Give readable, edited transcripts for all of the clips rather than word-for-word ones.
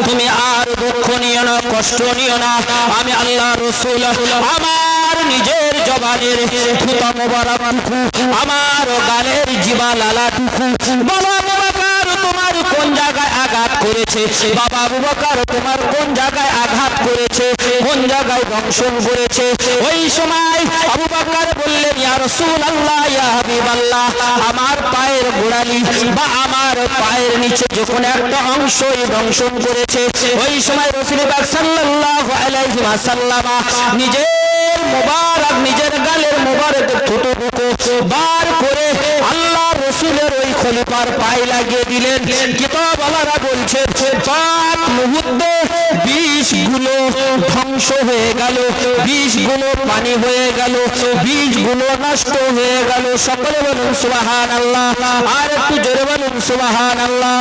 তুমি আর দুঃখ নিও না, কষ্ট নিও না। আমি আল্লাহ রাসূল আমার নিজের জবানের থুতা মোবারকটুকু, আমার গালের জিবা লালাটুকু, বাবা আবু বকর তোমার কোন জায়গায় আঘাত করেছে, বাবা আবু বকর তোমার কোন জায়গায় আঘাত করেছে, কোন জায়গায় দংশন করেছে। ওই সময় আবু বকর বললেন, ইয়া রাসূলুল্লাহ, ইয়া হাবিবাল্লাহ, আমার পায়ের গোড়ালি বা আমার পায়ের নিচে যখন একটা অংশই দংশন করেছে, ওই সময় রাসূল পাক সাল্লাল্লাহু আলাইহি ওয়াসাল্লাম নিজের মোবারক, নিজের গালের মোবারক থুতু বার করে আল্লাহ রাসূলের ওই খলিফার পায়ে লাগিয়ে দিলেন। কিতাবওয়ালারা বলছে পাক মুহূর্তে 20 গুলো ধ্বংস হয়ে গেল, 20 গুলো পানি হয়ে গেল, 20 গুলো নষ্ট হয়ে গেল। সকলে বলুন সুবহানাল্লাহ, আর একটু জোরে বলুন সুবহানাল্লাহ।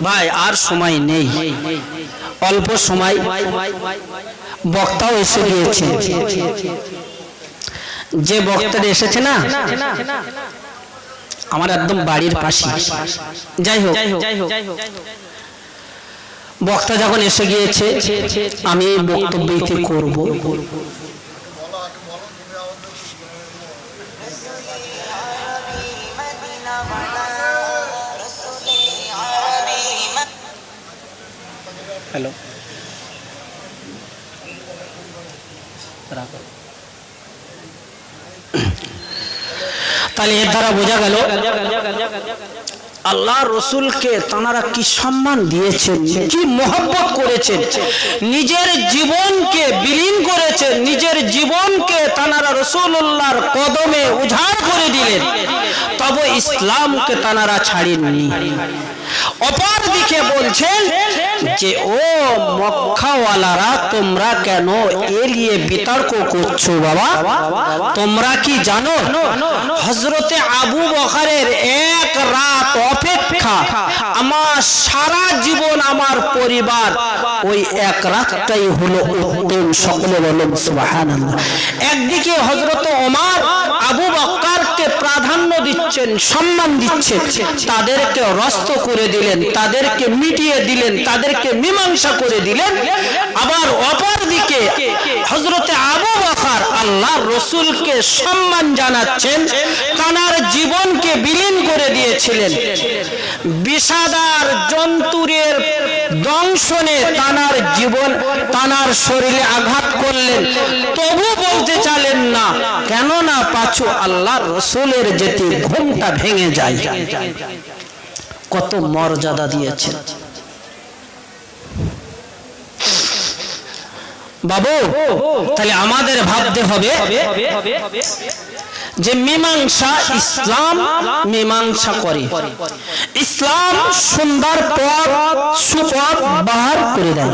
ভাই আর সময় নেই, অল্প সময়, বক্তাও এসে গিয়েছে। যে বক্তাটা এসেছে না আমার একদম বাড়ির পাশে। যাই হোক, বক্তা যখন এসে গিয়েছে আমি বক্তব্যটি করব। হ্যালো, তাহলে এর দ্বারা বোঝা গেল আল্লাহ রসুলকে তাঁরা কি সম্মান দিয়েছেন, কি মহব্বত করেছেন, নিজের জীবনকে বিলীন করেছেন, নিজের জীবনকে তাঁরা রসুল্লাহর কদমে উজাড় করে দিলেন, তবে ইসলামকে তাঁরা ছাড়েননি। অপর দিকে বলছেন যে ও মক্কাওয়ালারা তোমরা কেন এ নিয়ে বিতর্ক করছো বাবা? তোমরা কি জানো হযরতে আবু বকরের এক রাত অপেক্ষা আমার সারা জীবন, আমার পরিবার, ওই এক রাতটাই হলো উত্তম। সকলে বলুন সুবহানাল্লাহ। একদিকে হযরত ওমর আবু বকরকে প্রাধান্য দিচ্ছেন, সম্মান দিচ্ছেন, তাদেরকে রস্ত করে দিলেন, তাদেরকে মিটিয়ে দিলেন, তাদেরকে মীমাংসা করে দিলেন। আবার অপর দিকে হযরতে আবু বকর আল্লাহর রাসূলকে সম্মান জানাচ্ছেন, তার জীবনকে বিলীন করে দিয়েছিলেন। বিষাদার জন্তুরের দংশনে তার জীবন, তার শরীরে আঘাত করলেন, তবু বলতে চাইলেন না, কেননা পাছু আল্লাহর রাসূলের যেতে ঘুমটা ভেঙে যায়। কত মর্যাদা দিয়েছেন বাবু। তাহলে আমাদের ভাবতে হবে যে মীমাংসা, ইসলাম মীমাংসা করে, ইসলাম সুন্দর পথ, সুপথ বাহার করে দেয়।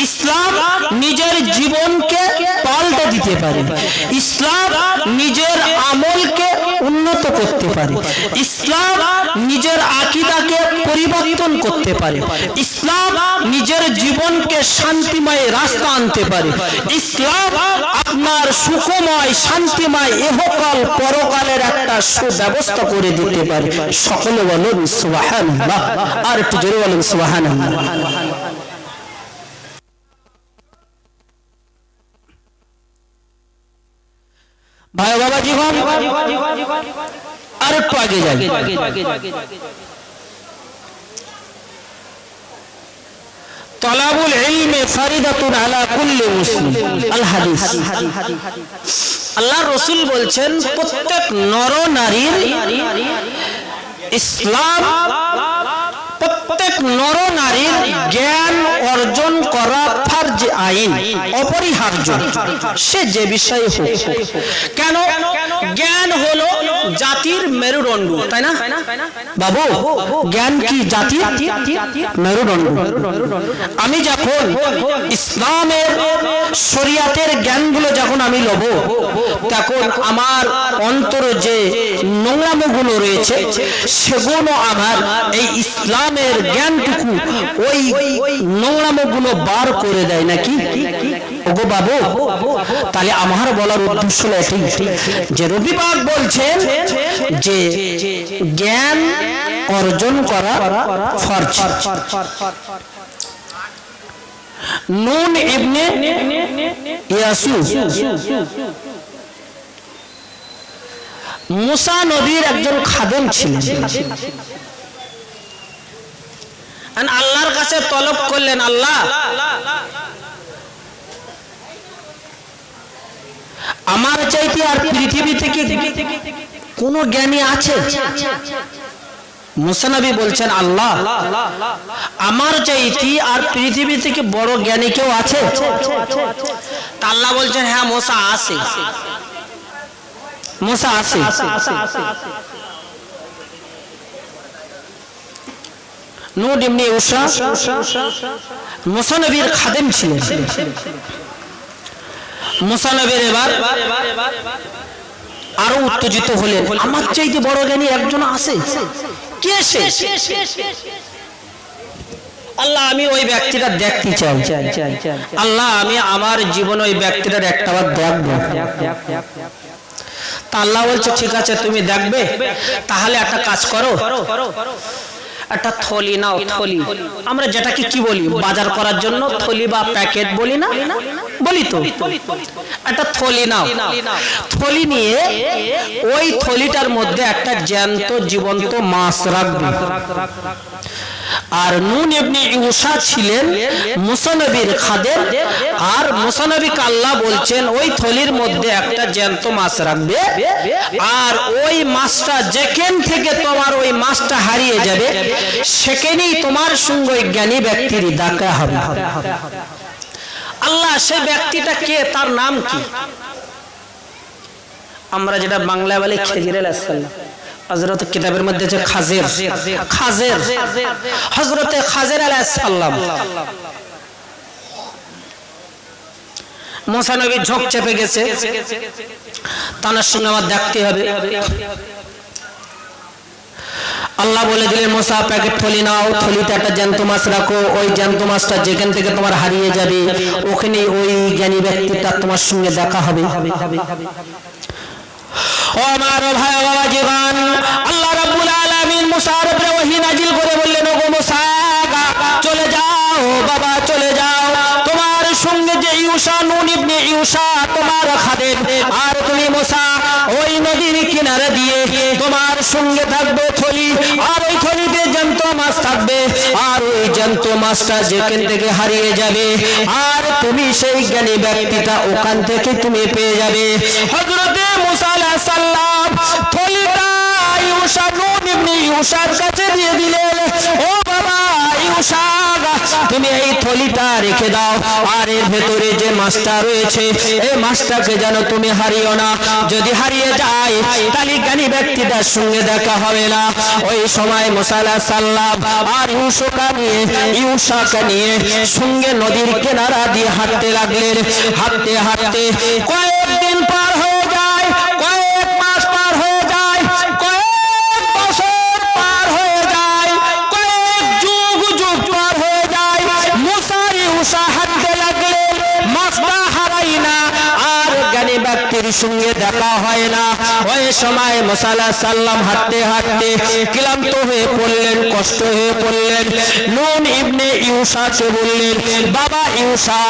ইসলাম নিজের জীবনকে পাল্টে দিতে পারে, ইসলাম নিজের আমলকে উন্নত করতে পারে, ইসলাম নিজের আকীদাকে পরিবর্তন করতে পারে, ইসলাম নিজের জীবনকে শান্তিময় রাস্তা আনতে পারে, ইসলাম আপনার সুখময় শান্তিময় ইহকাল পরকালের একটা সুব্যবস্থা করে দিতে পারে। সকলে বলুন সুবহানাল্লাহ, আর একটু জোরে বলুন সুবহানাল্লাহ। ভাই বাবা জীবন আর একটু আগে যাই। তালাবুল ইলমি ফারিদাতুন আলা কুল্লি মুসলিম, আল হাদিস। আল্লাহর রাসূল বলছেন প্রত্যেক নর নারীর ইসলাম, প্রত্যেক নর নারীর জ্ঞান অর্জন করা ফরজ আইন, অপরিহার্য, সে যে বিষয় হোক। কেন? জ্ঞান হলো জাতির মেরুদণ্ড, তাই না বাবু? জ্ঞান কি জাতির মেরুদণ্ড। আমি যখন ইসলামের শরিয়াতের জ্ঞানগুলো যখন আমি লব, তখন আমার অন্তরে যে নোংরামোগুলো রয়েছে সেগুলো আমার এই ইসলামের জ্ঞানটুকু ওই নোংরামোগুলো বার করে দেয় নাকি ওগো বাবু? তাহলে আমার বলার উদ্দেশ্য এটি যে রবি পাক বলছেন যে জ্ঞান অর্জন করা ফরজ। নুন ইবনে ইয়াসু মুসা নবীর একজন খাদেম ছিলেন। আল্লাহর কাছে তলব করলেন, আল্লাহ আমার চাইতে আর পৃথিবী থেকে কোন জ্ঞানী আছে? মুসা নবী বলছেন, আল্লাহ আমার চাইতে আর পৃথিবী থেকে বড় জ্ঞানী কেউ আছে? আল্লাহ বলছেন, হ্যাঁ মুসা আছে, মুসা আছে। নুন ইবনে ইউসা মুসা নবীর খাদেম ছিলেন। মুসা নবীর এবার আরো উত্তেজিত হলেন, আমার চাইতে বড় জ্ঞানী একজন আছে, কে সে? আল্লাহ আমি ওই ব্যক্তিটা দেখতে চাই, আল্লাহ আমি আমার জীবনে ওই ব্যক্তিটার একটাবার দেখবো। তা আল্লাহ বলছে, ঠিক আছে তুমি দেখবে, তাহলে একটা কাজ করো, একটা থলি নাও। থলি আমরা যেটাকে কি বলি বাজার করার জন্য থলি বা প্যাকেট বলি না, বলি তো, একটা থলি নাও। থলি নিয়ে ওই থলিটার মধ্যে একটা জ্যান্ত জীবন্ত মাছ রাখবে। আর নুন ইবনে ইউসা ছিলেন মুসা নবীর খাদেম, আর মুসা নবীকে আল্লাহ বলছেন ওই থলির মধ্যে একটা জ্যান্ত মাছ রাখবে, আর ওই মাছটা যেখান থেকে তোমার ওই মাছটা হারিয়ে যাবে সেখানেই তোমার সঙ্গে ওই জ্ঞানী ব্যক্তির দেখা হবে। আল্লাহ সেই ব্যক্তিটা কে, তার নাম কি? আমরা যেটা বাংলায় বলি খেজির আলাইহিস সালাম, হযরত কিতাবের মধ্যে আছে খাজির, খাজির, হযরত খাজির আলাইহিস সালাম। মুসা নবী ঝোঁক চেপে গেছে, তার সঙ্গে আমার দেখতে হবে। আল্লাহ বলে দিলেন, মুসা প্যাকেট থলি নাও, থলিতে একটা জ্যান্ত মাছ রাখো, ওই জ্যান্ত মাছটা যেখান থেকে তোমার হারিয়ে যাবে ওখানে ওই জ্ঞানী ব্যক্তিটা তোমার সঙ্গে দেখা হবে। ও আমার ভাই বাবা জীবন, আল্লাহ রাব্বুল আলামিন মুসার উপরে ওহী নাজিল করে বললেন, ওগো মুসা চলে যাও বাবা, চলে যাও, তোমার সঙ্গে যে ইউসা নুন ইবনে ইউসা তোমার খাদেম, আর তুমি মুসা ওই নদীর কিনারে দিয়ে তোমার সঙ্গে থাকবে থলি, আর ওই থলিতে জ্যান্ত মাছ থাকবে, আর ওই জ্যান্ত মাছটা যেখান থেকে হারিয়ে যাবে আর তুমি সেই জ্ঞানী ব্যক্তিটা ওখান থেকে তুমি পেয়ে যাবে। হযরতে মুসা আলাইহিস সালাম থলিটা ইউসা নুন ইবনে ইউসার কাছে দিয়ে দিলেন, ও বাবা ইউসা তুমি এই থলিটা রেখে দাও, আর এর ভেতরে যে মাছটা রয়েছে এই মাছটাকে যেন তুমি হারিও না, যদি হারিয়ে যায় তাহলে জ্ঞানী ব্যক্তিটার সঙ্গে দেখা হবে না। ওই সময় মুসা আলাইহিস সালাম আর ইউসাকে নিয়ে সঙ্গে নদীর কিনারা দিয়ে হাঁটতে লাগলেন। হাঁটতে হাঁটতে কয়েকদিন পার হয়ে যায়, কয়েক মাস পার হয়ে যায়, কয়েক বছর পার হয়ে যায়, কয়েক যুগ যুগ পার হয়ে যায়। মুসা ইউসা হাঁটতে লাগলেন, মাছটা হারাই না, আর জ্ঞানী ব্যক্তির সঙ্গে দেখা হয় না। ওই সময় মুসা আলাইহিস সালাম হাঁটতে হাঁটতে ক্লান্ত হয়ে পড়লেন, কষ্ট হয়ে পড়লেন। নুন ইবনে ইউসাকে বললেন, বাবা ইউসা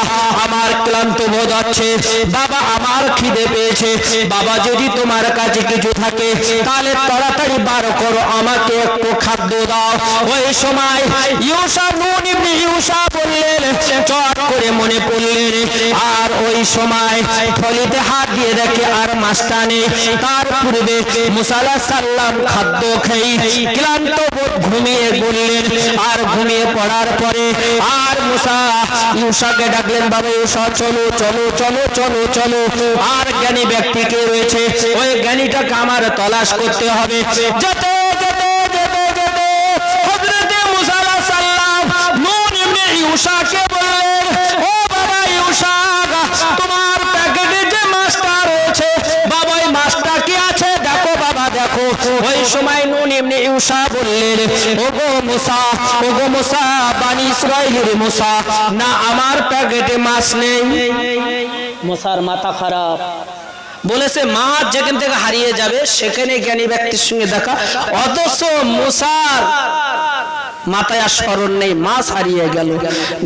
আমার ক্লান্ত বোধ হচ্ছে, বাবা আমার খিদে পেয়েছে, বাবা যদি তোমার কাছে কিছু থাকে তাহলে তাড়াতাড়ি বার করো, আমাকে একটু খাদ্য দাও। ওই সময় ইউসা নুন ইবনে ইউসা বললেন, চট করে মনে পড়লেন, আর ওই সময় থলিতে হাত দিয়ে দেখে আর মাছটা নেই। তার পূর্বে মুসা আলাইহিস সালাম খাদ্য খেয়ে ক্লান্ত বোধ ঘুমিয়ে পড়লেন, আর ঘুমিয়ে পড়ার পরে আর মুসা ইউসাকে ডাকলেন, বাবা ইউসা চলো চলো চলো চলো চলো, আর জ্ঞানী ব্যক্তি কে রয়েছে ওই জ্ঞানীটাকে আমার তলাশ করতে হবে। যেতে যেতে যেতে যেতে হযরতে মুসা আলাইহিস সালাম নুন ইবনে ইউসাকে বললেন, ও বাবা ইউসা তোমার প্যাকেটে যে মাছটা রয়েছে বাবা এই মাছটা কি আছে দেখো বাবা দেখো। ওই সময় নুন ইবনে ইউসা বললেন, ওগো মুসা, ওগো মুসা, বনি ইসরাইলের মুসা, না আমার প্যাকেটে মাছ নেই। মুসার মাথা খারাপ, বলেছে মাছ যেখান থেকে হারিয়ে যাবে সেখানে জ্ঞানী ব্যক্তির সঙ্গে দেখা, অথচ মুসার মাথায় আর স্মরণ নেই, মাছ হারিয়ে গেল,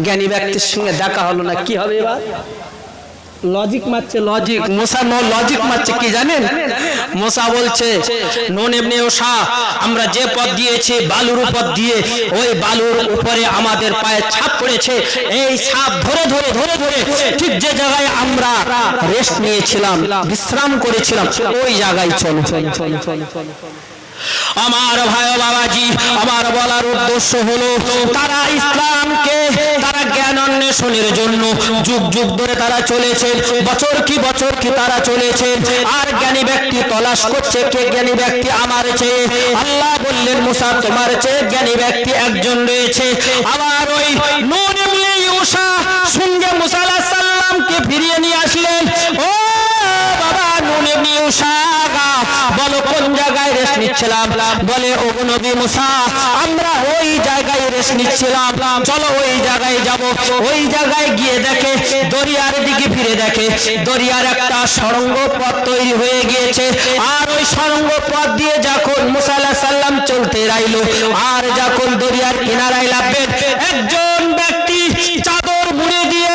জ্ঞানী ব্যক্তির সঙ্গে দেখা হলো না, কি হবে এবার? লজিক মারছে, লজিক। মুসা লজিক মারছে, কি জানেন? মুসা বলছে নুন ইবনে ইউশা, আমরা যে পথ দিয়েছি বালুর উপর দিয়ে, ওই বালুর উপরে আমাদের পায়ে ছাপ পড়েছে, এই ছাপ ধরে ধরে ধরে ধরে ঠিক যে জায়গায় আমরা রেস্ট নিয়েছিলাম, বিশ্রাম করেছিলাম, ওই জায়গায় চলো। আমার ভাই বাবাজি, আমার বলার উদ্দেশ্য হলো তারা ইসলামকে, তারা জ্ঞান অন্বেষণের জন্য যুগ যুগ ধরে তারা চলেছে, বছর কি তারা চলেছে, আর জ্ঞানী ব্যক্তি তলাশ করছে, কে জ্ঞানী ব্যক্তি আমার চেয়ে। আল্লাহ বললেন মুসা তোমার চেয়ে জ্ঞানী ব্যক্তি একজন রয়েছে। আবার ওই নূন ইবনে ইউশা সঙ্গে মুসা আলাইহিস সালামকে ফিরিয়ে নিয়ে আসলেন। ও বাবা নূন ইবনে ইউশা, বলো কোন জায়গায় রেস্ট নিচ্ছিলাম? বলে ও নবী মুসা, আমরা ওই জায়গায় রেস্ট নিচ্ছিলাম, চলো ওই জায়গায় যাব। ওই জায়গায় গিয়ে দেখে দরিয়ার দিকে ফিরে দেখে দরিয়ার একটা সুড়ঙ্গ পথ তৈরি হয়ে গিয়েছে, আর ওই সুড়ঙ্গ পথ দিয়ে যখন মুসা আলাইহিস সালাম চলতে রাইলো, আর যখন দরিয়ার কিনারায় নামবেন, একজন ব্যক্তি চাদর মুড়ে দিয়ে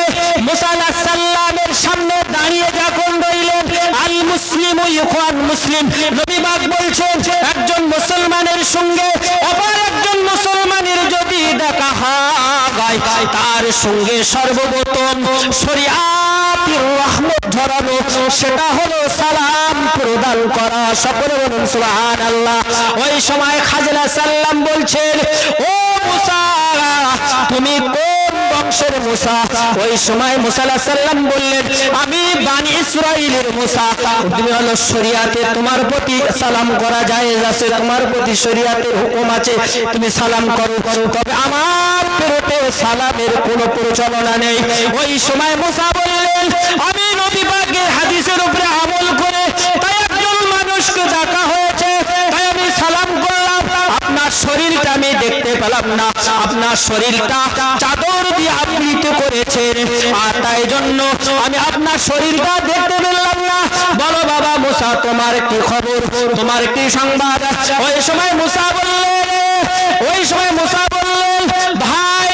মুসা আলাইহিস সালামের সামনে দাঁড়িয়ে যখন রইলেন, আল মুসলিম ইখওয়ান মুসলিম, নবী পাক বলছেন একজন মুসলমানের সঙ্গে অপর একজন মুসলমানের যদি দেখা হয়, তার সঙ্গে সর্বপ্রথম শরীয়তের রহমত ধরানো, সেটা হলো সালাম প্রদান করা। সকলে বলুন সুবহানাল্লাহ। ওই সময় খাজরা সাল্লাম বলছেন ও মুসা, তুমি কোন বংশের মুসা? ওই সময় মুসা আলাইহিস সালাম বললেন আমি বনি ইসরাইলের মুসা। তুমি হলো শরীয়তে তোমার প্রতি সালাম করা জায়েজ আছে, তোমার প্রতি শরীয়তের হুকুম আছে, তুমি সালাম করো, তবে আমার পেটে সালামের কোনো প্রচলন নেই। ওই সময় মুসা বললেন আমি নবী পাকের হাদিসের উপরে আমল করে তাই একজন মানুষকে দেখা হয়েছে, তাই আমি সালাম করলাম, আপনার শরীরটা আমি দেখতে পেলাম না, আপনার শরীরটা চাদর দিয়ে আবৃত করেছেন, আর তাই জন্য আমি আপনার শরীরটা দেখতে পেলাম না। বলো বাবা মুসা তোমার কি খবর, তোমার কি সংবাদ? ওই সময় মুসা বললেন ভাই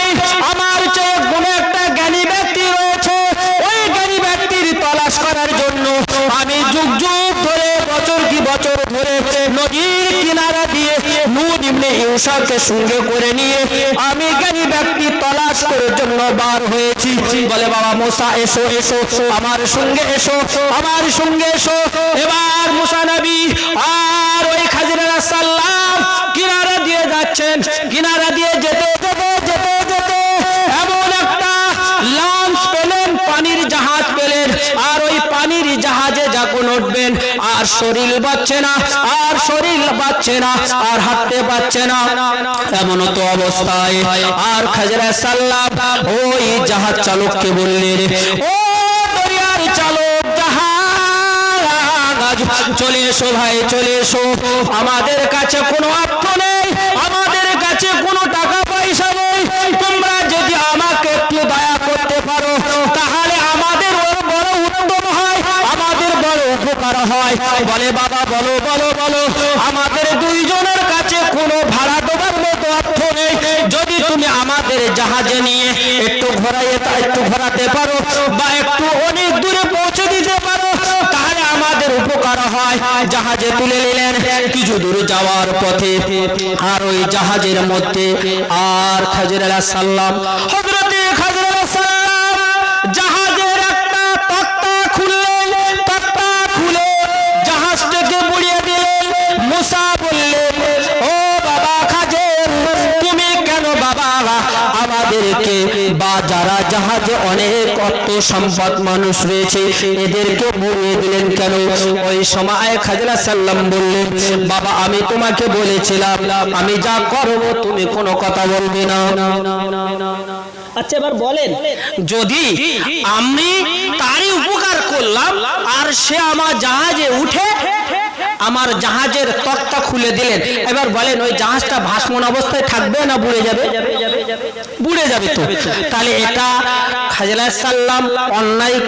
আমার চেয়ে কোনো একটা জ্ঞানী ব্যক্তি রয়েছে, ওই জ্ঞানী ব্যক্তির তলাশ করার জন্য আমি যুগ যুগ ধরে বছর ধরে নদীর কিনারা দিয়ে নূন ইবনে ইউশাকে সঙ্গে করে নিয়ে আমি জ্ঞানী ব্যক্তি তলাশ করার জন্য বার হয়েছি। বলে বাবা মুসা এসো এসো আমার সঙ্গে এসো, আমার সঙ্গে এসো। এবার মুসা নবী আর ওই খাজরা সাল্লাম কিনারা দিয়ে যাচ্ছেন, কিনারা দিয়ে যেতে যেতে যেতে যেতে এমন একটা লঞ্চ পেলেন, পানির জাহাজ পেলেন, আর ওই পানির জাহাজে যখন উঠবেন আর শরীর বাঁচছে না, আর শরীর বাঁচছে না, আর হাঁটতে পারছে না, এমন তো অবস্থায় আর খাজরা সাল্লাম ওই জাহাজ চালককে বললেন ও দরিয়ার চালক, জাহাজ চলে এসো ভাই, চলে এসো, আমাদের কাছে কোনো অর্থ নেই, আমাদের কাছে কোনো টাকা পয়সা নেই, তোমরা যদি আমাকে একটু দয়া করতে পারো তাহলে আমাদের বড় উত্তম হয়, আমাদের বড় উপকার হয়। বলে বাবা বলো বলো বলো, আমাদের দুইজনের কাছে কোনো ভাড়া দেওয়ার মতো অর্থ নেই, যদি তুমি আমাদের জাহাজে নিয়ে একটু ঘোরাতে পারো বা একটু অনেক দূরে পৌঁছে দিতে পারো তাহলে আমাদের উপকার হয়। জাহাজে তুলে নিলেন, কিছু দূর যাওয়ার পথে আর ওই জাহাজের মধ্যে আর খাজরা আলাইহিস সালাম, হযরতে খাজরা আলাইহিস সালাম জাহাজের একটা তক্তা খুলে জাহাজটাকে বুড়িয়ে দিলেন। মুসা বললেন ও বাবা খাজের, তুমি কেন বাবা আমাদেরকে বা যারা জাহাজে অনেক অর্থ সম্পদ মানুষ রয়েছে এদেরকে বুড়িয়ে দিলেন কেন? ওই সময় খাজরা সাল্লাম বললেন বাবা আমি তোমাকে বলেছিলাম আমি যা করব তুমি কোনো কথা বলবে না। আচ্ছা এবার বলেন, যদি আমি তারই উপকার করলাম আর সে আমার জাহাজে উঠে আমার জাহাজের তক্তা খুলে দিলেন, এবার বলেন ওই জাহাজটা ভাসমান অবস্থায় থাকবে না বুড়ে যাবে? বুড়ে যাবে তো। তাহলে এটা খাজির আলাইহিস সালাম অন্যায়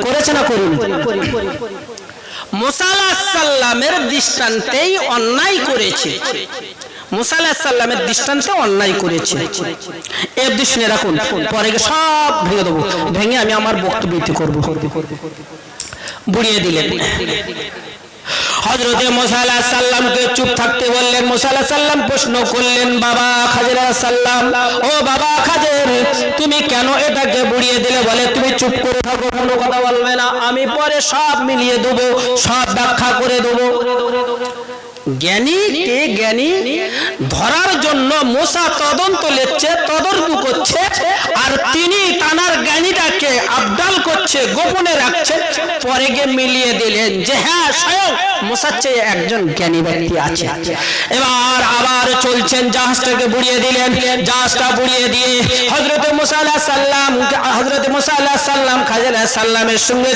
করেছে না করেনি? মুসা আলাইহিস সালামের দৃষ্টান্তেই অন্যায় করেছে। মুসা আলাইহিস সালামের দৃষ্টান্তে অন্যায় করেছে। এর দৃষ্টি রাখুন, পরে সব ভেঙে দেবো, ভেঙে আমি আমার বক্তব্য করব। বুড়িয়ে দিলেন। হযরতে মুসা আলাইহিস সালামকে চুপ থাকতে বললেন। মুসা আলাইহিস সালাম প্রশ্ন করলেন, বাবা খাজির আলাইহিস সালাম, ও বাবা খাজির, তুমি কেন এটাকে বুড়িয়ে দিলে? বলে, তুমি চুপ করে থাকো, কোনো কথা বলবে না, আমি পরে সব মিলিয়ে দেবো, সব ব্যাখ্যা করে দেবো। জ্ঞানীকে জ্ঞানী ধরার জন্য মুসা তদন্ত করছে, আর তিনি তানার জ্ঞানীটাকে আবদাল করছে, গোপনে রাখছে। পরে গিয়ে মিলিয়ে দিলেন যে হ্যাঁ, স্বয়ং মুসার চেয়ে একজন জ্ঞানী ব্যক্তি আছে। এবার আবার চলছেন, জাহাজটাকে বুড়িয়ে দিলেন। জাহাজটা বুড়িয়ে দিয়ে হযরতে মুসা আলাইহিস সালাম খাজির আলাইহিস সালামের সঙ্গে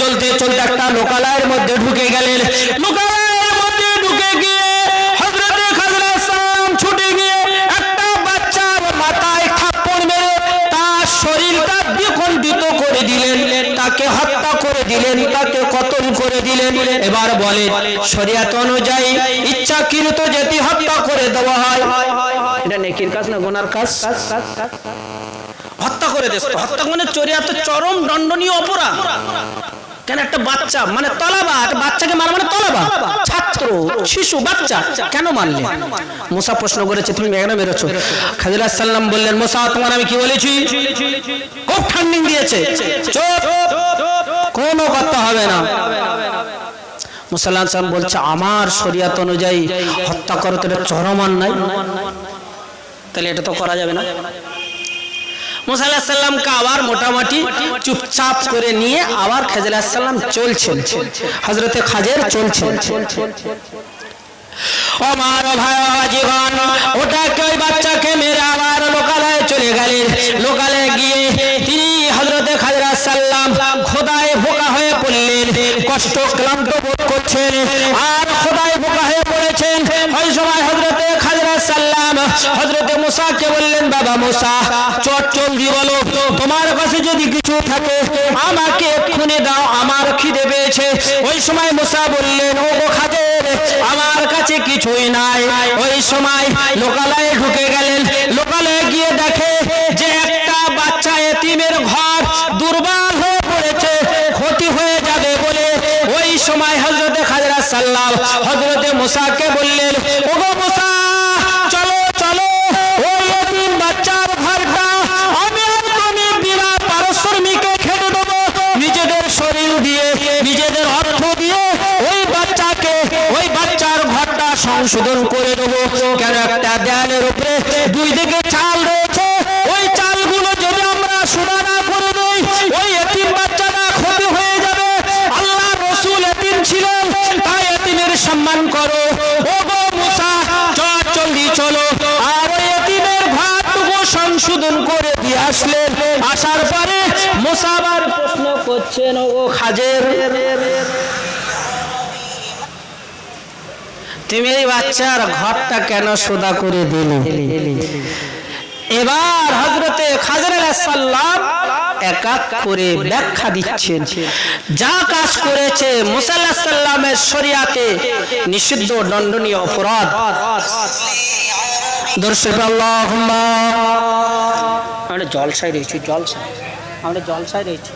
চলতে একটা লোকালয়ের মধ্যে ঢুকে গেলেন। লোকালয়ের মধ্যে ঢুকে গিয়ে হযরতে খাজির আলাইহিস সালাম ছুটে গিয়ে একটা বাচ্চার মাথায় থাপ্পড় মেরে তার শরীরটা বিখণ্ডিত করে দিলেন, তাকে হত্যা করে দিলেন, তাকে কতল করে দিলেন। এবার বলে, শরীয়ত অনুযায়ী ইচ্ছাকৃত যদি হত্যা করে দেওয়া হয়, এটা নেকির কাজ না গুনার কাজ? হত্যা করে দেশ, হত্যা মানে শরীয়ত চরম দণ্ডনীয় অপরাধ। কেন একটা বাচ্চা মানে তলাবা, বাচ্চাকে মারা মানে তলাবা, ছাত্র শিশু বাচ্চা, কেন মারলে? মুসা প্রশ্ন করেছে, তুমি কেন মেরেছো? খাজির আলাইহিস সালাম বললেন, মুসা তোমার আমি কি বলেছি? খুব ঠান্ডিং দিয়েছে, চুপ, কোনো কথা হবে না। মুসা আলাইহিস সালাম বলছে, আমার শরীয়ত অনুযায়ী হত্যা করতে চরম অন্যায়, তাহলে এটা তো করা যাবে না। মুসা আলাইহিস সালামকে আবার মোটামুটি চুপচাপ করে নিয়ে আবার খাজির আলাইহিস সালাম চলছেন, হযরতে খাজির চলছেন। আমার ভাইজিগণ, ওটাকে ওই বাচ্চাকে মেরে আবার লোকালয়ে চলে গেলেন। লোকালয়ে গিয়ে তিনি হযরতে খাজির আলাইহিস সালাম খোদায় বোকা হয়ে পড়লেন, কষ্ট ক্লান্ত বোধ করছেন আর খোদায় বোকা হয়ে পড়েছেন। ওই সময় হযরতে খাজির আলাইহিস সালাম হযরতে মুসাকে বললেন, বাবা মুসা, জলদি বলো, তোমার কাছে যদি কিছু থাকে আমাকে এক্ষুনি দাও, আমার খিদে পেয়েছে। ওই সময় মুসা বললেন, ও গো খাজির, আমার কাছে কিছুই নাই। ওই সময় লোকালয়ে ঢুকে গেলেন। লোকালয়ে গিয়ে দেখে যে একটা বাচ্চা এতিমের ঘর দুর্বল হয়ে পড়েছে, ক্ষতি হয়ে যাবে বলে ওই সময় হযরতে খাজির আলাইহিস সালাম হযরতে মুসাকে বললেন, ও গো মুসা, চলো চলো, ওই এতিম বাচ্চার ঘরটা আমি আর তুমি বিনা পারিশ্রমিকে খেতে দেবো, নিজেদের শরীর দিয়ে, নিজেদের অর্থ দিয়ে ওই বাচ্চার ঘরটা সংশোধন করে দেবো। কেন একটা দেয়ালের উপরে দুই দিকে চাল রয়েছে, ওই চালগুলো যদি আমরা সুদা না করে দেই, ওই এতিম বাচ্চাটা ক্ষতি হয়ে যাবে। আল্লাহর রাসূল এতিম ছিলেন, তাই এতিমের সম্মান করো। ও গো মুসা, জলদি চলো, আর ওই এতিমের ঘরটুকু সংশোধন করে দিয়ে আসলেন। আসার পরে মুসা আবার প্রশ্ন করছেন, ও খাজির, তুমি এই বাচ্চার ঘরটা কেন সুদা করে দিলে? এবার হযরতে খাজির আলাইহিস সালাম এক এক করে ব্যাখ্যা দিচ্ছেন। যা কাজ করেছে মুসা আলাইহিস সালামের শরীয়তে নিষিদ্ধ দণ্ডনীয় অপরাধ। দর্শক আল্লাহুম্মা, আমরা জলসায় রয়েছি, আমরা জলসায় রয়েছি।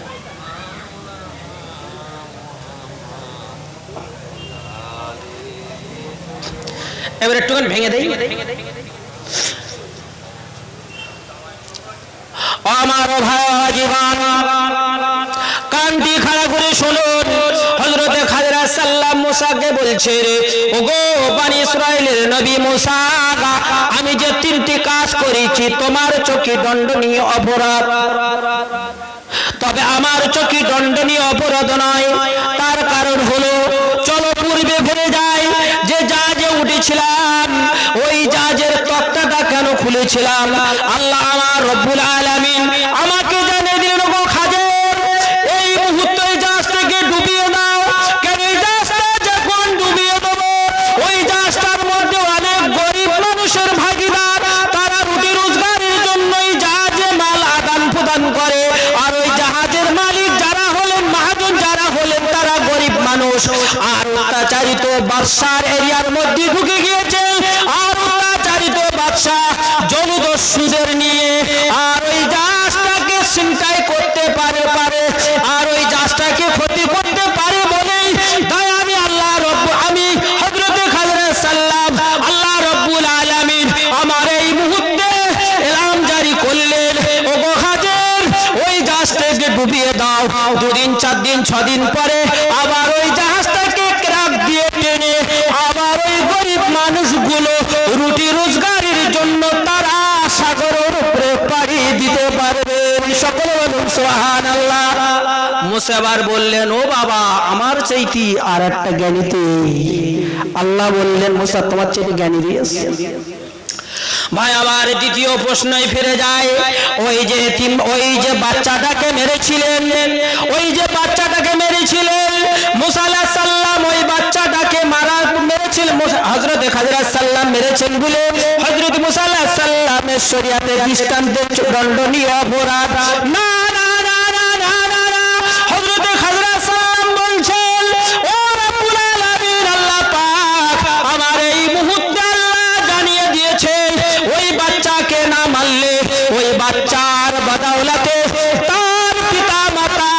এবার একটুখানি ভেঙে দেই। আমার ভাইজিগণ, কানটি খাড়া করে শুনুন। হযরতে খাজির আলাইহিস সালাম মুসাকে বলছে, ওগো বনি ইসরাইলের নবী মুসা, আমি যে তিনটি কাজ করেছি তোমার চোখে দণ্ডনীয় অপরাধ, তবে আমার চোখে দণ্ডনীয় অপরাধ নয়। তার কারণ হলো, চলো পূর্বে ফিরে যাই, যে জাহাজে উঠেছিলাম ওই জাহাজের তক্তাটা কেন খুলেছিলাম? আল্লাহ আমার রব্বুল আলামিন আমাকে জানিয়ে দিলেন, ওগো খাজির, এই মুহূর্তে জাহাজটাকে ডুবিয়ে দাও। কেন এই জাহাজটা যখন ডুবিয়ে দেবো, ওই জাহাজটার মধ্যে অনেক গরিব মানুষের ভাগিদার, তারা রুটি রোজগারের জন্য এই জাহাজে মাল আদান প্রদান বাদশার এরিয়ার মধ্যে ঢুকে গিয়েছে আর অত্যাচারিত বাদশাহ জলদস্যুদের নিয়ে আর ওই জাহাজটাকে ছিনতাই করতে পারে আর ওই জাহাজটাকে ক্ষতি করতে পারে বলেই তাই আমি হযরত খাজর সাল্লাম আল্লাহ রাব্বুল আলামিন আমার এই মুহূর্তে এলান জারি করলেন, ওগো খাজর ওই জাহাজটাকে ডুবিয়ে দাও। 2 দিন 4 দিন 6 দিন পরে আবার ওই জাহাজটাকে ক্রাক দিয়ে টেনে আবার ওই গরিব মানুষগুলো রুটি রোজগারের জন্য তারা সাগরের উপরে পাড়ি দিতে পারবে। সকলে বলুন সুবহানাল্লাহ। মুসা আবার বললেন, ও বাবা আমার চাইতে আর একটা জ্ঞানী তুই। আল্লাহ বললেন, মুসা তোমার চাইতে জ্ঞানী দিয়েছে। ভাই আবার দ্বিতীয় প্রশ্নই ফিরে যায়, ওই যে বাচ্চাটাকে মেরেছিলেন মুসা আলাইহিস সালাম ওই বাচ্চাটাকে মেরেছিলেন হযরত খাজর সাল্লাম মেরেছেন বলে হযরত মুসা আলাইহিস সালামের শরীয়তে দৃষ্টান্তের দণ্ডনীয় অপরাধ না। হযরত খাজর সাল্লাম বলছেন, ও রব্বুল আলামিন আল্লাহ পাক আমার এই মুহূর্তে আল্লাহ জানিয়ে দিয়েছে ওই বাচ্চাকে না মারলে ওই বাচ্চার বদৌলতে তার পিতা মাতা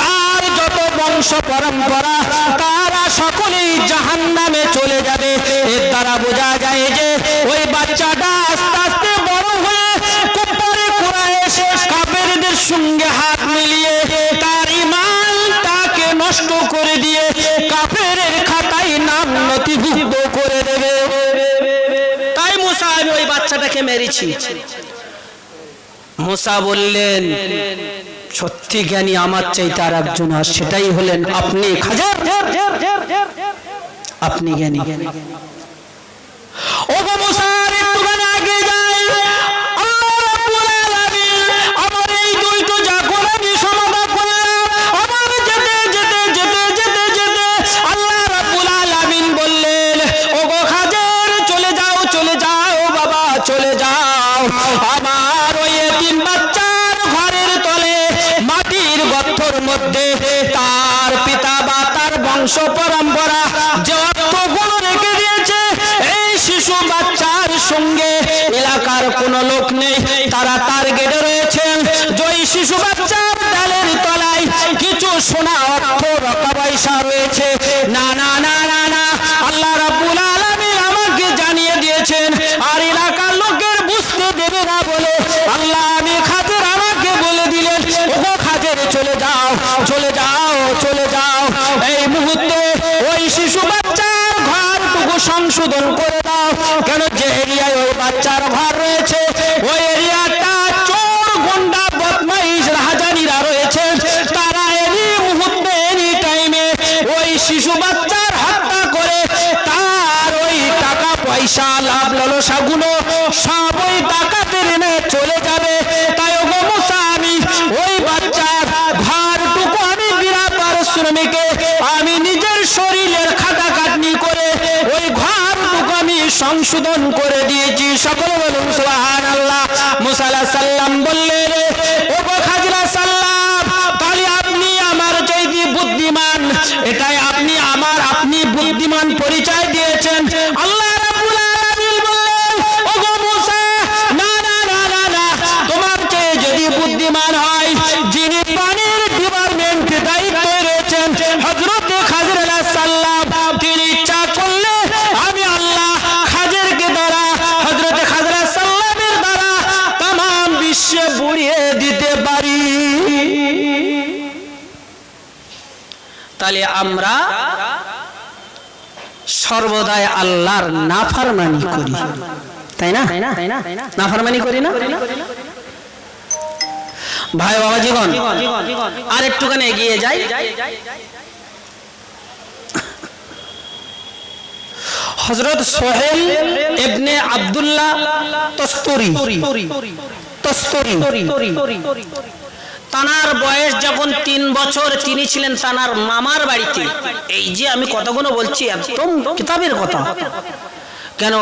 তার যত বংশ পরম্পরা তারা সকলেই জাহান্নামে চলে যাবে। এর দ্বারা বোঝা যায় যে ওই বাচ্চাটা আস্তে আস্তে বড় হয়ে কুফারে কুরাইশ কাফেরদের সঙ্গে হাত মিলিয়ে তার ঈমানটাকে নষ্ট করে দিয়ে কাফেরের খাতায় নাম নথিভুক্ত করে দেবে। তাই মুসা আমি ওই বাচ্চাটাকে মেরেছি। মুসা বললেন, সত্যি জ্ঞানী আমার চাইতে আর একজন, আর সেটাই হলেন আপনি খাজর, আপনি জ্ঞানী। ও মুসা একটুখানি আগে যাই, আল্লাহ রাব্বুল আলামিন আমার এই দুইটো জাগর আমি সমাধান করলাম। আমার যেতে আল্লাহ রাব্বুল আলামিন বললেন, ও গো খাজর চলে যাও বাবা চলে যাও। আমার ওই এতিম বাচ্চার ঘরের তলে মাটির গর্তের মধ্যে তার পিতা বা তার বংশ পরম্পরা যে অর্থগুলো রেখে দিয়েছে এই শিশু বাচ্চার সঙ্গে এলাকার কোনো লোক নেই, তারা তার গেটে রয়েছেন। ওই শিশু বাচ্চার ডালের তলায় কিছু সোনা অর্থ টাকা পয়সা রয়েছে। না না না না না আল্লাহ রাব্বুল আলামিন আমাকে জানিয়ে দিয়েছেন আর এলাকার লোকের বুঝতে দেবে না বলে আল্লাহ আমি খাজর আমাকে বলে দিলেন, ওগো খাজর চলে যাও এই মুহূর্তে ওই শিশু বাচ্চার ঘরটুকু সংশোধন করে দাও। কেন যে এরিয়ায় ওই বাচ্চার ঘর রয়েছে ওই এরিয়াটা চোর গুন্ডা বদমাইশ রাহাজানিরা রয়েছে, তারা এনি মুহূর্তে এনি টাইমে ওই শিশু বাচ্চার হত্যা করে তার ওই টাকা পয়সা লাভ লালসাগুলো সব ওই ডাকাতের এনে চলে যাবে। তাই ওগো মুসা আমি ওই বাচ্চার ঘরটুকু আমি বিনা পারিশ্রমিকে আমি নিজের শরীরের খাটাখাটনি করে ওই ঘরটুকু আমি সংশোধন করে দিয়েছি। সকলে বলুন সুবহানাল্লাহ। মুসা আলাইহিস সালাম বললেন, ওগো খাজর সাল্লাম তাহলে আপনি আমার চাইতে বুদ্ধিমান, এটাই আপনি বুদ্ধিমান পরিচয় দিয়েছেন। আল্লাহ রাব্বুল আলামিন বললেন, ওগো মুসা না না না না না তোমার চেয়ে যদি বুদ্ধিমান হয় যিনি পানির ডিপার্টমেন্টে দায়িত্বে রয়েছেন হযরত খাজর আলাইহিস সালাম, তিনি ইচ্ছা করলে আমি আল্লাহ খাজরকে দ্বারা হযরত খাজর আলাইহিস সালামের দ্বারা तमाम বিশ্বে বুড়িয়ে দিতে পারি। তাহলে আমরা সর্বদাই আল্লাহর নাফরমানি করি, তাই না? নাফরমানি করি না ভাই বাবা জীবন। আর একটুখানি এগিয়ে যাই, হযরত সোহেল ইবনে আব্দুল্লাহ তস্তরি তানার বয়স যখন 3 বছর তিনি ছিলেন তানার মামার বাড়িতে। এই যে আমি কথাগুলো বলছি একদম কিতাবের কথা, কেন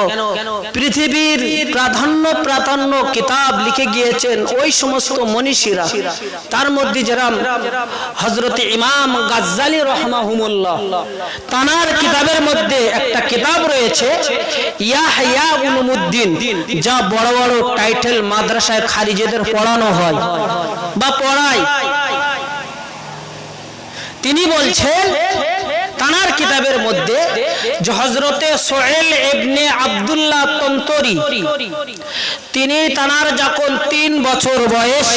পৃথিবীর প্রাধান্য কিতাব লিখে গিয়েছেন ওই সমস্ত মনীষীরা, তার মধ্যে যারা হযরত ইমাম গাজ্জালী রাহমাহুমুল্লাহ, তানার কিতাবের মধ্যে একটা কিতাব রয়েছে ইয়াহইয়া উলুমুদ্দিন, যা বড় বড় টাইটেল মাদ্রাসায় খারিজিদের পড়ানো হয় বা পড়ায়। তিনি বলছেন তানার কিতাবের মধ্যে যে হযরতে সুহেল ইবনে আব্দুল্লাহ তন্তরি, তিনি তানার যখন 3 বছর বয়স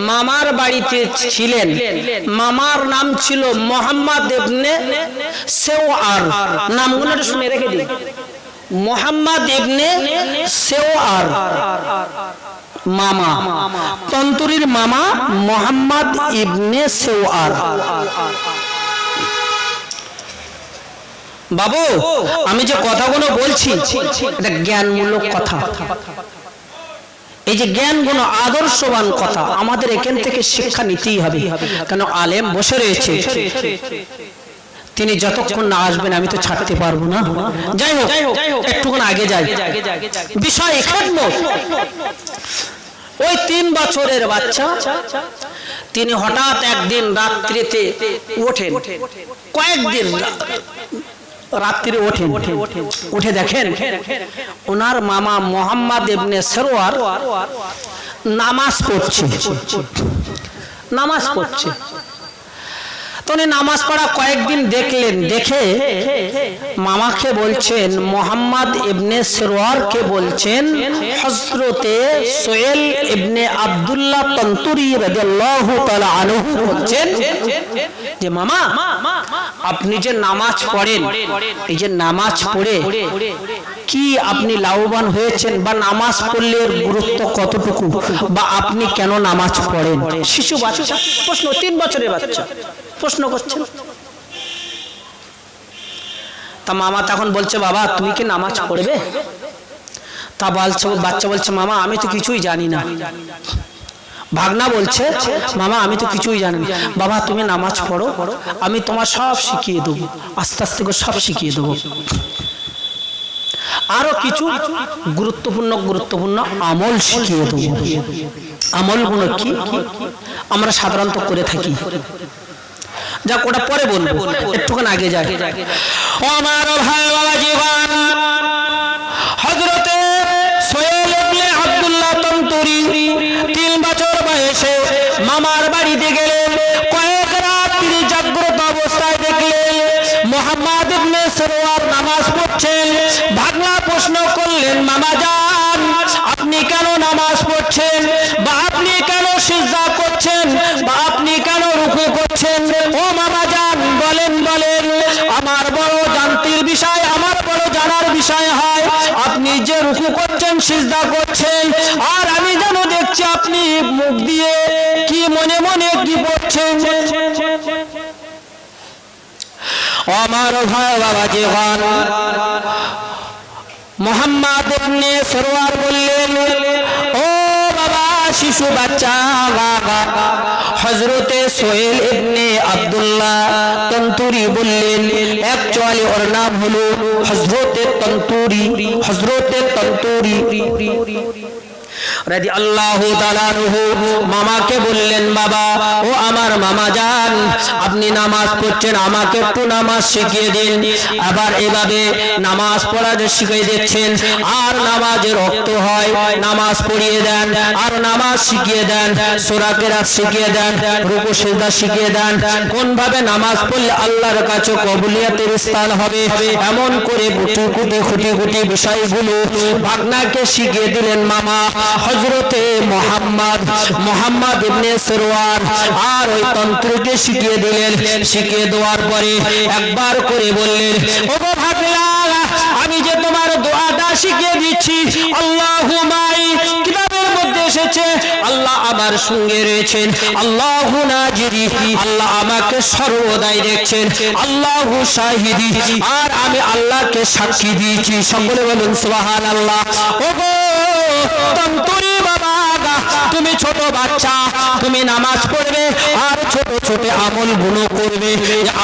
মামার বাড়িতে ছিলেন, মামার নাম ছিল মুহাম্মদ ইবনে সেওয়ার, নামগুলো শুনে রেখে দিন, মুহাম্মদ ইবনে সেওয়ার মামা, তন্তরির মামা মুহাম্মদ ইবনে সেওয়ার। বাবু, আমি যে কথাগুলো বলছি এটা জ্ঞানমূলক কথা, এই যে জ্ঞানগুলো আদর্শবান কথা, আমাদের এখান থেকে শিক্ষা নিতেই হবে। কেন আলেম বসে রয়েছে, তিনি যতক্ষণ না আসবেন আমি তো ছাড়তে পারবো না। যাই হোক, একটুক্ষণ আগে যাই, বিষয় খেদমত। ওই 3 বছরের বাচ্চা, তিনি হঠাৎ একদিন রাত্রিতে ওঠেন, কয়েকদিন রাত্রে ওঠেন, উঠে দেখেন ওনার মামা মুহাম্মদ ইবনে সেওয়ার নামাজ পড়ছে। তো নামাজ পড়া কয়েকদিন দেখলেন, দেখে মামাকে বলছেন, মুহাম্মদ ইবনে সেওয়ারকে বলছেন, হযরতে সুহেল ইবনে আব্দুল্লাহ তন্তরি রাদিয়াল্লাহু তাআলা আনহু বলছেন যে মামা, আপনি যে নামাজ পড়েন, এই যে নামাজ পড়ে কি আপনি লাভবান হয়েছেন, বা নামাজ পড়লে এর গুরুত্ব কতটুকু, বা আপনি কেন নামাজ পড়েন? শিশু বাচ্চা প্রশ্ন, 3 বছরের বাচ্চা প্রশ্ন করছেন। তা মামা তখন বলছে, বাবা তুমি কি নামাজ পড়বে? তা বাচ্চা বলছে, মামা আমি তো কিছুই জানি না। ভাগনা বলছে, মামা আমি তো কিছুই জানি না। বাবা তুমি নামাজ পড়ো, আমি তোমার সব শিখিয়ে দেবো, আস্তে আস্তে করে সব শিখিয়ে দেবো। আরো কিছু গুরুত্বপূর্ণ আমল শিখিয়ে দেবো। আমলগুলো কি আমরা সাধারণত করে থাকি, যা ওটা পরে বলবো, একটুখানি আগে যাই। আমার ভাই বাবা জীবন, হযরতে সুহেল ইবনে আব্দুল্লাহ তন্তরি 3 বছর বয়সে মামার বাড়িতে গেলেন। কয়েক রাত তিনি জাগ্রত অবস্থায় দেখলেন মুহাম্মদ ইবনে সেওয়ার নামাজ পড়ছেন। ভাগনা প্রশ্ন করলেন, মামা জান আপনি কেন নামাজ পড়ছেন, বা আপনি কেন সিজদা করছেন, বা আপনি কেন রুকু করছেন? ও মামা জান বলেন। আমার বড় জানতির বিষয়, আমার বড় জানার বিষয় হয়, আপনি যে রুকু করছেন, সিজদা করছেন, আর আমি যেন দেখছি আপনি মুখ দিয়ে কি মনে মনে কি পড়ছেন। আমার ভাই বাবা জীবন, মুহাম্মদ ইবনে সেওয়ার বললেন, ও বাবা শিশু বাচ্চা, হযরতে সুহেল ইবনে আব্দুল্লাহ তন্তরি বললেন, অ্যাকচুয়ালি ওর নাম হলো হযরতে তন্তরি রাদিয়াল্লাহু তাআলা আনহু। মামাকে বললেন, বাবা ও আমার মামা জান, আপনি নামাজ পড়ছেন, আমাকে একটু নামাজ শিখিয়ে দিন। আবার এভাবে নামাজ পড়া যে শিখিয়ে দিচ্ছেন, আর নামাজের রক্ত হয়, নামাজ পড়িয়ে দেন, আর নামাজ শিখিয়ে দেন, সূরা কিরাত শিখিয়ে দেন, রুকু সিজদা শিখিয়ে দেন, কোন ভাবে নামাজ পড়লে আল্লাহর কাছে কবুলিয়তের স্থান হবে, এমন করে খুঁটি বিষয়গুলো ভাগনাকে শিখিয়ে দিলেন মামা হযরতে মুহাম্মদ ইবনে সেওয়ার। আর ওই তন্ত্রকে শিখিয়ে দিলেন। শিখিয়ে দেওয়ার পরে একবার করে বললেন, ও ভাগনা আমি যে তোমার দোয়াটা শিখিয়ে দিচ্ছি, আল্লাহু মাই, কিতাবের মধ্যে এসেছে আল্লাহ আমার সঙ্গে রয়েছেন, আল্লাহু নাজিরি, আল্লাহ আমাকে সর্বদাই দেখছেন, আল্লাহু শাহিদি, আর আমি আল্লাহকে সাক্ষী দিয়েছি। সকলে বলুন সুবহানাল্লাহ। ওগো তন্তরি বাবা, তুমি ছোট বাচ্চা, তুমি নামাজ পড়বে, আর ছোট ছোট আমল গুলো করবে।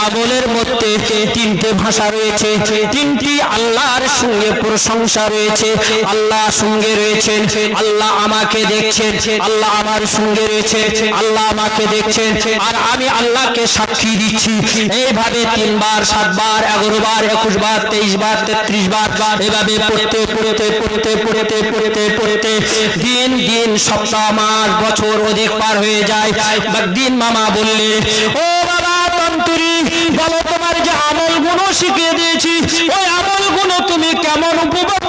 আমলের মধ্যে তিনটে ভাষা রয়েছে, তিনটি আল্লাহর সঙ্গে প্রশংসা রয়েছে। আল্লাহ সঙ্গে রয়েছেন, আল্লাহ আমাকে দেখছেন, আল্লাহ আমার সঙ্গে রয়েছে, আল্লাহ আমাকে দেখছেন, আর আমি আল্লাহকে সাক্ষী দিচ্ছি। এইভাবে 3 বার 7 বার 11 বার 21 বার 23 বার 33 বার এভাবে পড়তে পড়তে পড়তে পড়তে পড়তে পড়তে দিন দিন সপ্তাহ মাস বছর অধিক পার হয়ে যায়। একদিন মামা বললে, ও বাবা তন্তুরি, বলো তোমার যে আমল গুলো শিখিয়ে দিয়েছি ওই আমল গুলো তুমি কেমন উপভোগ